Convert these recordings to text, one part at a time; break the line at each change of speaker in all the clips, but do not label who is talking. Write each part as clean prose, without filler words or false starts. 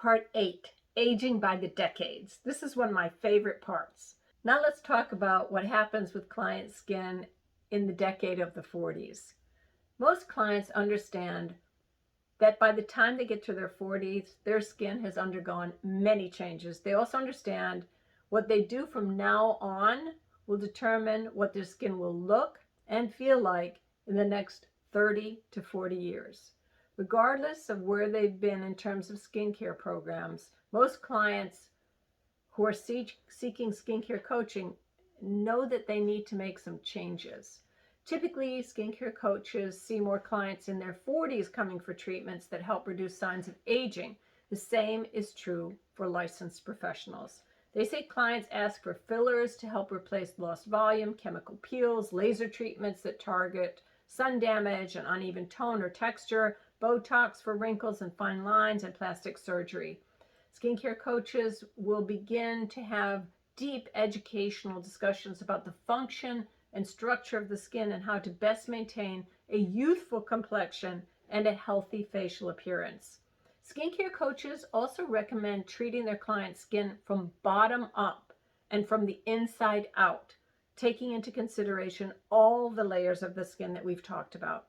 part 8, aging by the decades. This is one of my favorite parts. Now let's talk about what happens with client skin in the decade of the 40s. Most clients understand that by the time they get to their 40s, their skin has undergone many changes. They also understand what they do from now on will determine what their skin will look and feel like in the next 30 to 40 years. Regardless of where they've been in terms of skincare programs, most clients who are seeking skincare coaching know that they need to make some changes. Typically, skincare coaches see more clients in their 40s coming for treatments that help reduce signs of aging. The same is true for licensed professionals. They say clients ask for fillers to help replace lost volume, chemical peels, laser treatments that target sun damage and uneven tone or texture, Botox for wrinkles and fine lines, and plastic surgery. Skincare coaches will begin to have deep educational discussions about the function and structure of the skin and how to best maintain a youthful complexion and a healthy facial appearance. Skincare coaches also recommend treating their client's skin from bottom up and from the inside out, taking into consideration all the layers of the skin that we've talked about.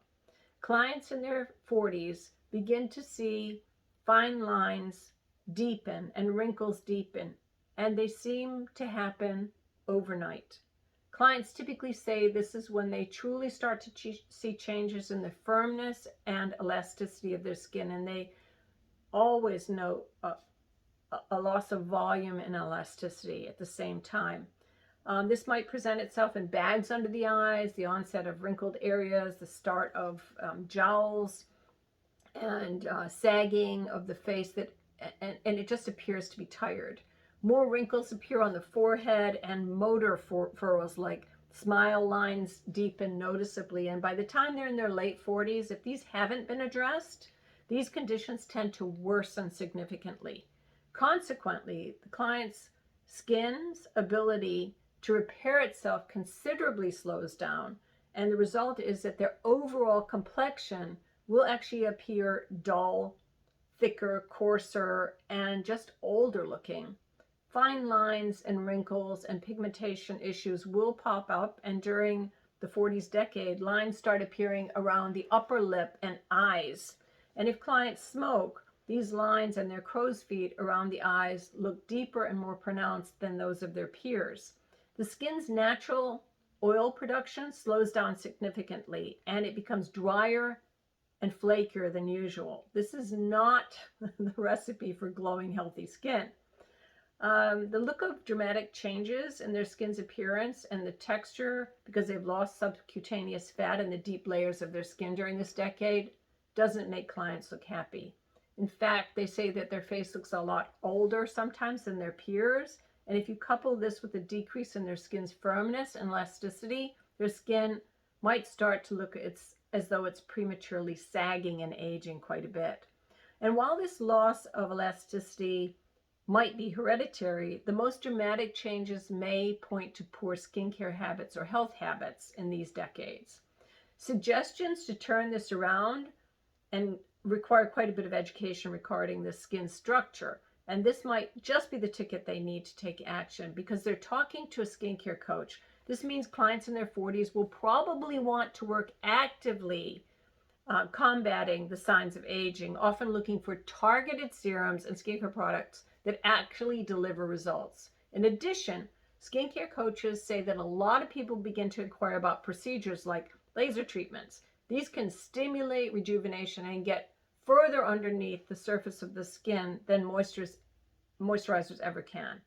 Clients in their 40s begin to see fine lines deepen and wrinkles deepen, and they seem to happen overnight. Clients typically say this is when they truly start to see changes in the firmness and elasticity of their skin, and they always note a loss of volume and elasticity at the same time. This might present itself in bags under the eyes, the onset of wrinkled areas, the start of jowls, and sagging of the face and it just appears to be tired. More wrinkles appear on the forehead, and motor furrows like smile lines deepen noticeably. And by the time they're in their late 40s, if these haven't been addressed, these conditions tend to worsen significantly. Consequently, the client's skin's ability to repair itself considerably slows down, and the result is that their overall complexion will actually appear dull, thicker, coarser, and just older looking. Fine lines and wrinkles and pigmentation issues will pop up, and during the 40s decade, lines start appearing around the upper lip and eyes. And if clients smoke, these lines and their crow's feet around the eyes look deeper and more pronounced than those of their peers. The skin's natural oil production slows down significantly, and it becomes drier and flakier than usual. This is not the recipe for glowing, healthy skin. The look of dramatic changes in their skin's appearance and the texture, because they've lost subcutaneous fat in the deep layers of their skin during this decade, doesn't make clients look happy. In fact, they say that their face looks a lot older sometimes than their peers. And if you couple this with a decrease in their skin's firmness and elasticity, their skin might start to look as though it's prematurely sagging and aging quite a bit. And while this loss of elasticity might be hereditary, the most dramatic changes may point to poor skincare habits or health habits in these decades. Suggestions to turn this around and require quite a bit of education regarding the skin structure. And this might just be the ticket they need to take action, because they're talking to a skincare coach. This means clients in their 40s will probably want to work actively combating the signs of aging, often looking for targeted serums and skincare products that actually deliver results. In addition, skincare coaches say that a lot of people begin to inquire about procedures like laser treatments. These can stimulate rejuvenation and get further underneath the surface of the skin than moisturizers ever can.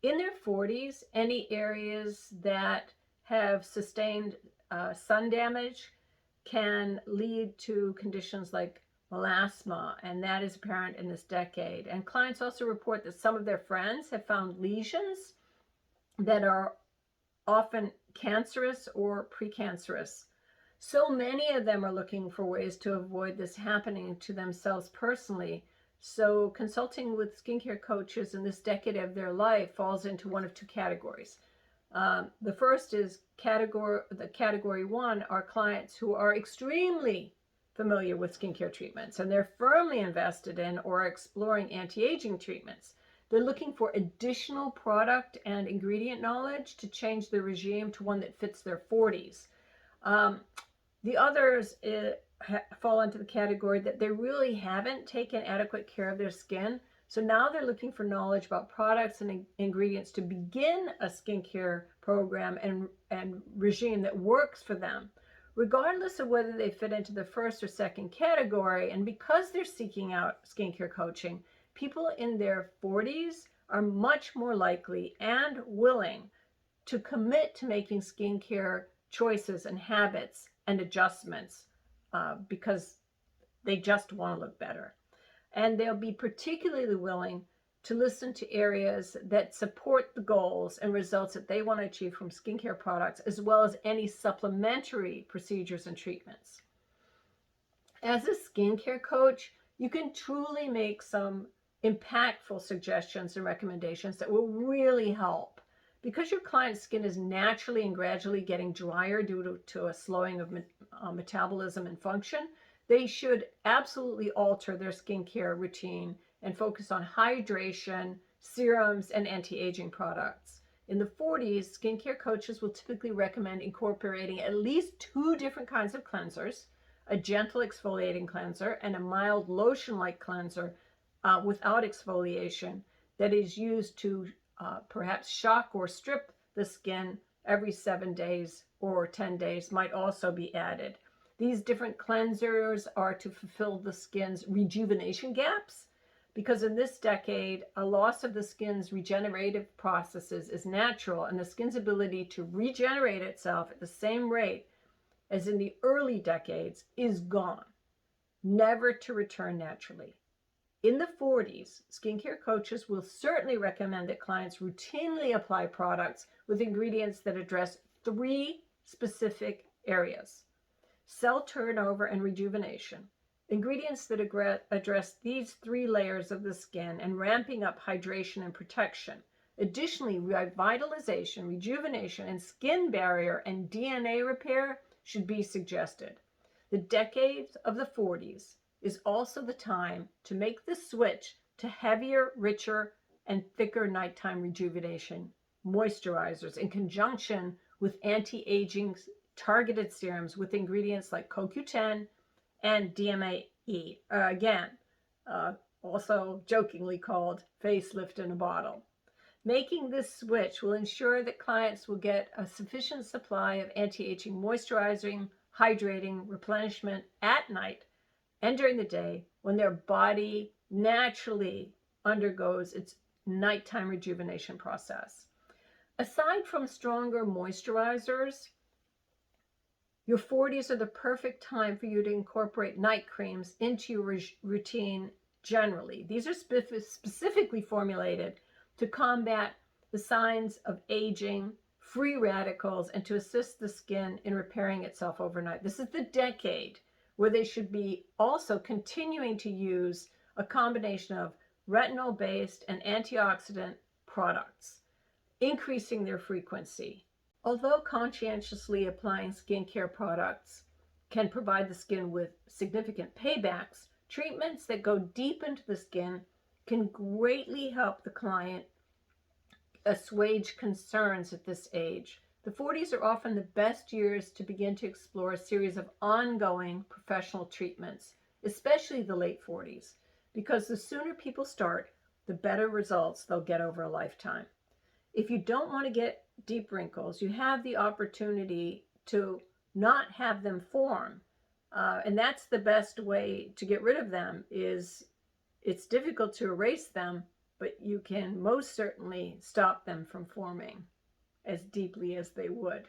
In their 40s, any areas that have sustained sun damage can lead to conditions like melasma, and that is apparent in this decade. And clients also report that some of their friends have found lesions that are often cancerous or precancerous. So many of them are looking for ways to avoid this happening to themselves personally. So consulting with skincare coaches in this decade of their life falls into one of two categories. The first is category one are clients who are extremely familiar with skincare treatments, and they're firmly invested in or exploring anti-aging treatments. They're looking for additional product and ingredient knowledge to change their regime to one that fits their 40s. The others fall into the category that they really haven't taken adequate care of their skin. So now they're looking for knowledge about products and ingredients to begin a skincare program and regime that works for them, regardless of whether they fit into the first or second category. And because they're seeking out skincare coaching, people in their 40s are much more likely and willing to commit to making skincare choices and habits and adjustments because they just want to look better. And they'll be particularly willing to listen to areas that support the goals and results that they want to achieve from skincare products, as well as any supplementary procedures and treatments. As a skincare coach, you can truly make some impactful suggestions and recommendations that will really help. Because your client's skin is naturally and gradually getting drier due to a slowing of metabolism and function, they should absolutely alter their skincare routine and focus on hydration, serums, and anti-aging products. In the 40s, skincare coaches will typically recommend incorporating at least 2 different kinds of cleansers, a gentle exfoliating cleanser and a mild lotion-like cleanser without exfoliation that is used to perhaps shock or strip the skin every 7 days or 10 days might also be added. These different cleansers are to fulfill the skin's rejuvenation gaps, because in this decade, a loss of the skin's regenerative processes is natural, and the skin's ability to regenerate itself at the same rate as in the early decades is gone, never to return naturally. In the 40s, skincare coaches will certainly recommend that clients routinely apply products with ingredients that address 3 specific areas: cell turnover and rejuvenation, ingredients that address these 3 layers of the skin and ramping up hydration and protection. Additionally, revitalization, rejuvenation, and skin barrier and DNA repair should be suggested. The decade of the 40s is also the time to make the switch to heavier, richer, and thicker nighttime rejuvenation moisturizers in conjunction with anti-aging targeted serums with ingredients like CoQ10 and DMAE, also jokingly called facelift in a bottle. Making this switch will ensure that clients will get a sufficient supply of anti-aging moisturizing, hydrating, replenishment at night and during the day when their body naturally undergoes its nighttime rejuvenation process. Aside from stronger moisturizers, your 40s are the perfect time for you to incorporate night creams into your routine generally. These are specifically formulated to combat the signs of aging, free radicals, and to assist the skin in repairing itself overnight. This is the decade where they should be also continuing to use a combination of retinol-based and antioxidant products, increasing their frequency. Although conscientiously applying skincare products can provide the skin with significant paybacks, treatments that go deep into the skin can greatly help the client assuage concerns at this age. The 40s are often the best years to begin to explore a series of ongoing professional treatments, especially the late 40s, because the sooner people start, the better results they'll get over a lifetime. If you don't want to get deep wrinkles, you have the opportunity to not have them form. And that's the best way to get rid of them. It's difficult to erase them, but you can most certainly stop them from forming as deeply as they would.